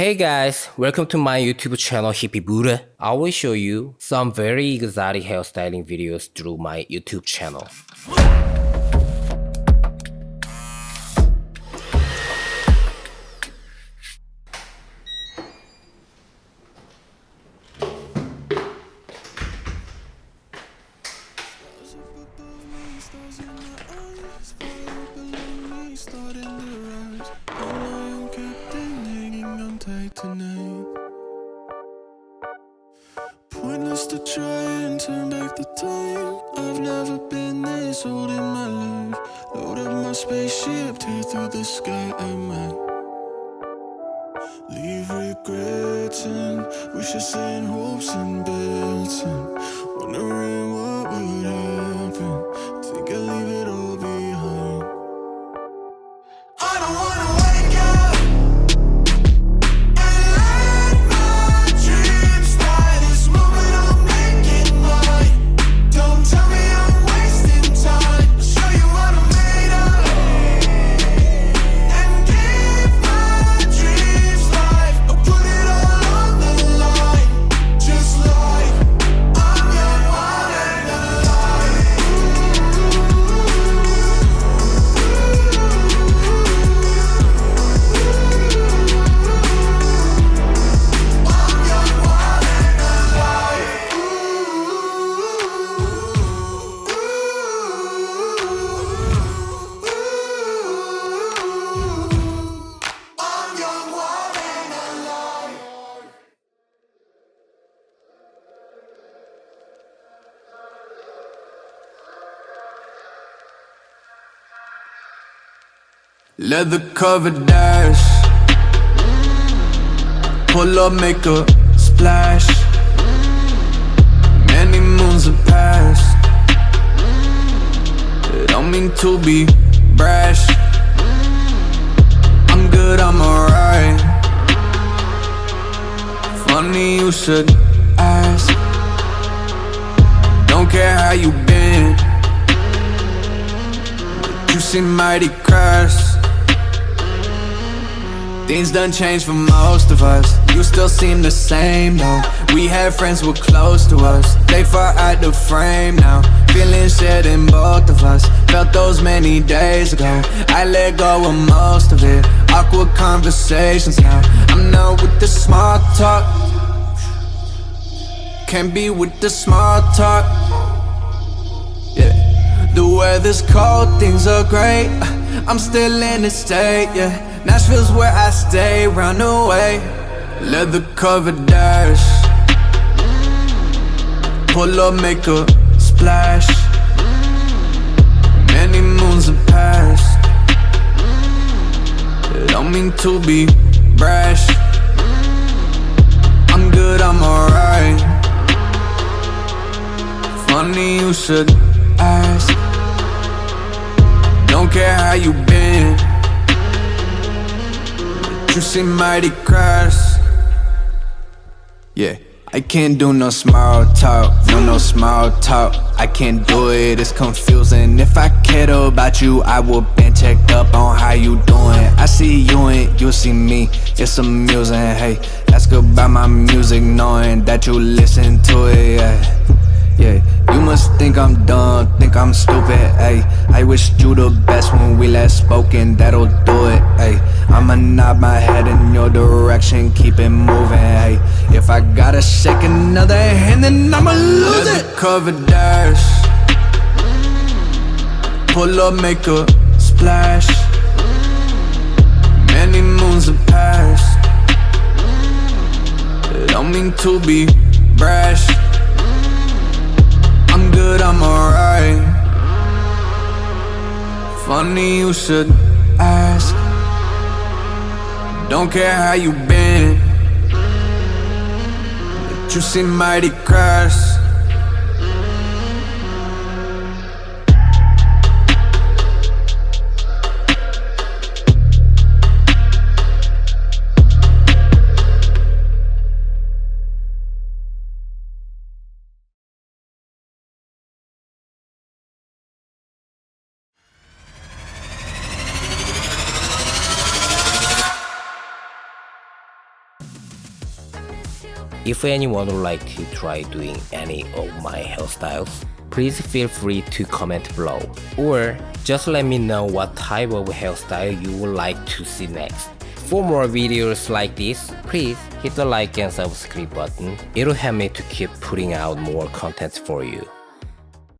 Hey guys, welcome to my YouTube channel Hippie Buddha. I will show you some very exotic hairstyling videos through my YouTube channel. Pointless to try and turn back the time. I've never been this old in my life. Load up my spaceship, tear through the sky. I might leave regrets and wishes and hopes and bets and wondering what would happen. Think I'll leave it all behind. I don't wanna wake up and let my dreams die. This moment I'm making mine. Don't tell me I'm wasting time. I'll show you what I'm made of and give my dreams life. I'll put it all on the line, just like I'm young, wild and alive. I'm young, wild and alive. I'm young, wild and alive. Leather covered dash, pull up, make a splash. Many moons have passed. Don't mean to be brash. I'm good, I'm alright. Funny you should ask. Don't care how you been, but you seem mighty crass. Things done changed for most of us. You still seem the same though. We had friends who were close to us. They far out the frame now. Feelings shared in both of us. Felt those many days ago. I let go of most of it. Awkward conversations now. I'm not with the small talk. Can't be with the small talk. Yeah. The weather's cold, things are great. I'm still in the state, yeah. Nashville's where I stay, round the way. Leather covered dash, pull up, make a splash. Many moons have passed. Don't mean to be brash. I'm good, I'm alright. Funny you should ask. Don't care how you been, you seem mighty crass. Yeah, I can't do no small talk, no small talk. I can't do it, it's confusing. If I cared about you, I would been checked up on how you doing. I see you and you see me, it's amusing. Hey, ask about my music, knowing that you listen to it. Yeah, you must think I'm dumb, think I'm stupid, ayy. I wish you the best when we last spoke, and that'll do it, ayy. I'ma nod my head in your direction, keep it moving, ayy. If I gotta shake another hand, then I'ma lose it. Covered dash, pull up, make a splash. Many moons have passed. Don't mean to be brash. I'm good, I'm alright. Funny you should ask. Don't care how you been, but you seem mighty crass. If anyone would like to try doing any of my hairstyles, please feel free to comment below. Or just let me know what type of hairstyle you would like to see next. For more videos like this, please hit the like and subscribe button. It'll help me to keep putting out more content for you.